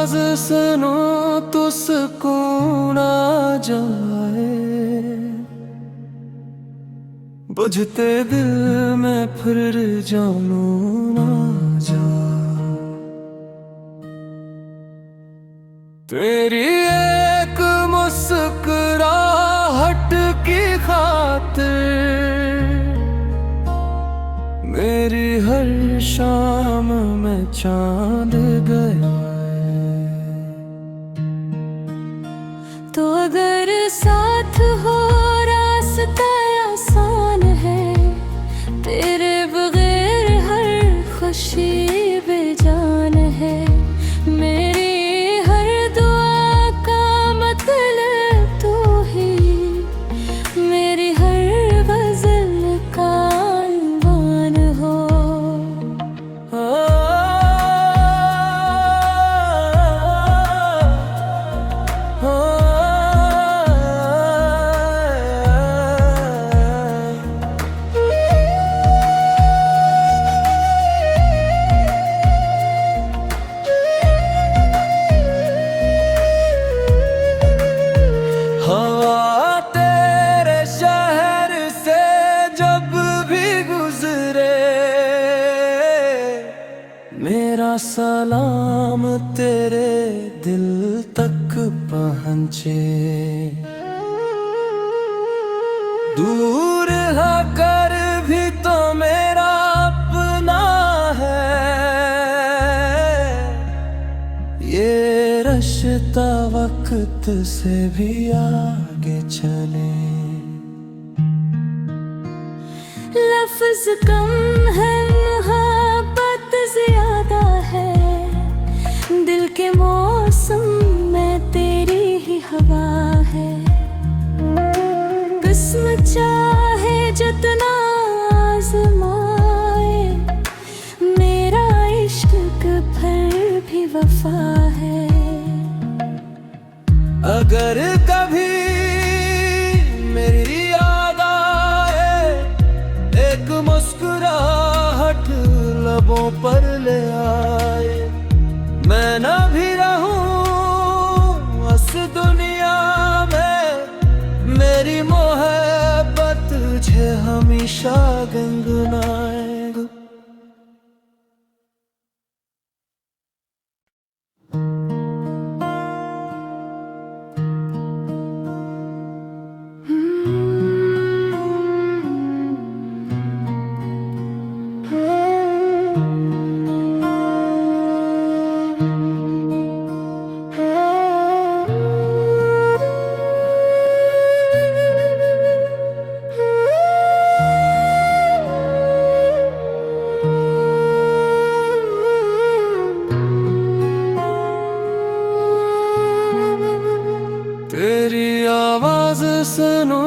आवाज सुनो तो सुकून आ जाए। बुझते दिल में फिर जानू ना जा। तेरी एक मुस्कुराहट की खातिर मेरी हर शाम में चांद गया है। तो अगर साथ हो रास्ता आसान है, तेरे बगैर हर खुशी बेजान है। मेरी हर दुआ का मतलब तू ही, मेरी हर गज़ल का अनवान हो। हवा तेरे शहर से जब भी गुजरे, मेरा सलाम तेरे दिल तक पहुँचे। दूर होकर भी तो मेरा अपना है, ये रिश्ता वक्त से भी आगे चले। लफ्ज कम है, मोहब्बत ज्यादा है। दिल के मौसम में तेरी ही हवा है। किस्मत चाहे जितना आज़माए, मेरा इश्क फिर भी वफा है। अगर कभी मेरी याद आए, एक मुस्कुराहट लबों पर ले आए। मैं न भी रहूं इस दुनिया में, मेरी मोहब्बत तुझे हमेशा गुनगुनाएगा। तेरी आवाज सुनो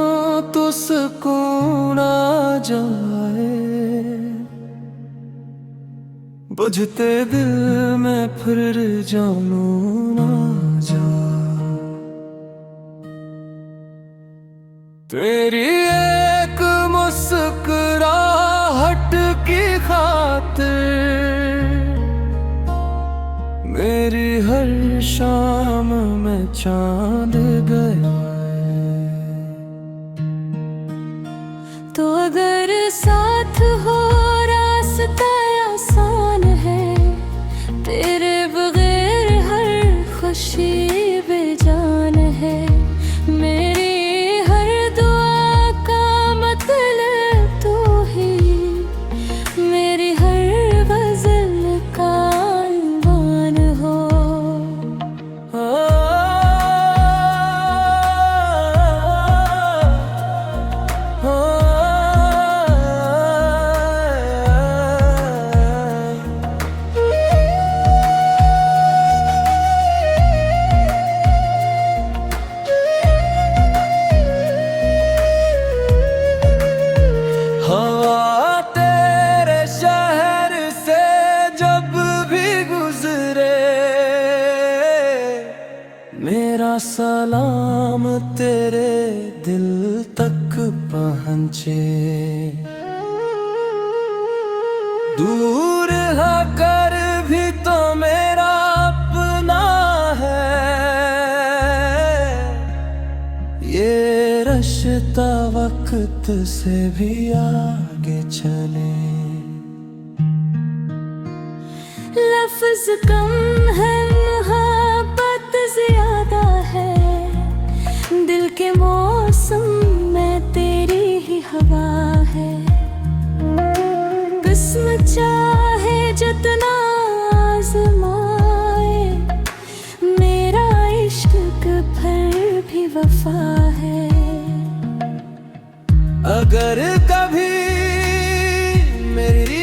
तो सुकून आ जाए। बुझते दिल में फिर जानू ना जा। तेरी एक मुस्कुराहट की खातिर मेरी हर शाम में चांद गया है। तो अगर साथ हो रास्ता आसान है, तेरे बगैर हर खुशी बेजान है। मेरी हर दुआ का मतलब तू ही, मेरी हर गज़ल का अनवान हो। हवा तेरे शहर से जब भी गुजरे, मेरा सलाम तेरे दिल तक पहुँचे। दूर होकर भी तो मेरा अपना रिश्ता वक्त से भी आगे चले। लफ्ज कम है मोहब्बत ज्यादा है, दिल के मौसम में तेरी ही हवा है। किस्म चाहे जितना आज़माए, मेरा इश्क फिर भी वफा है। अगर कभी मेरी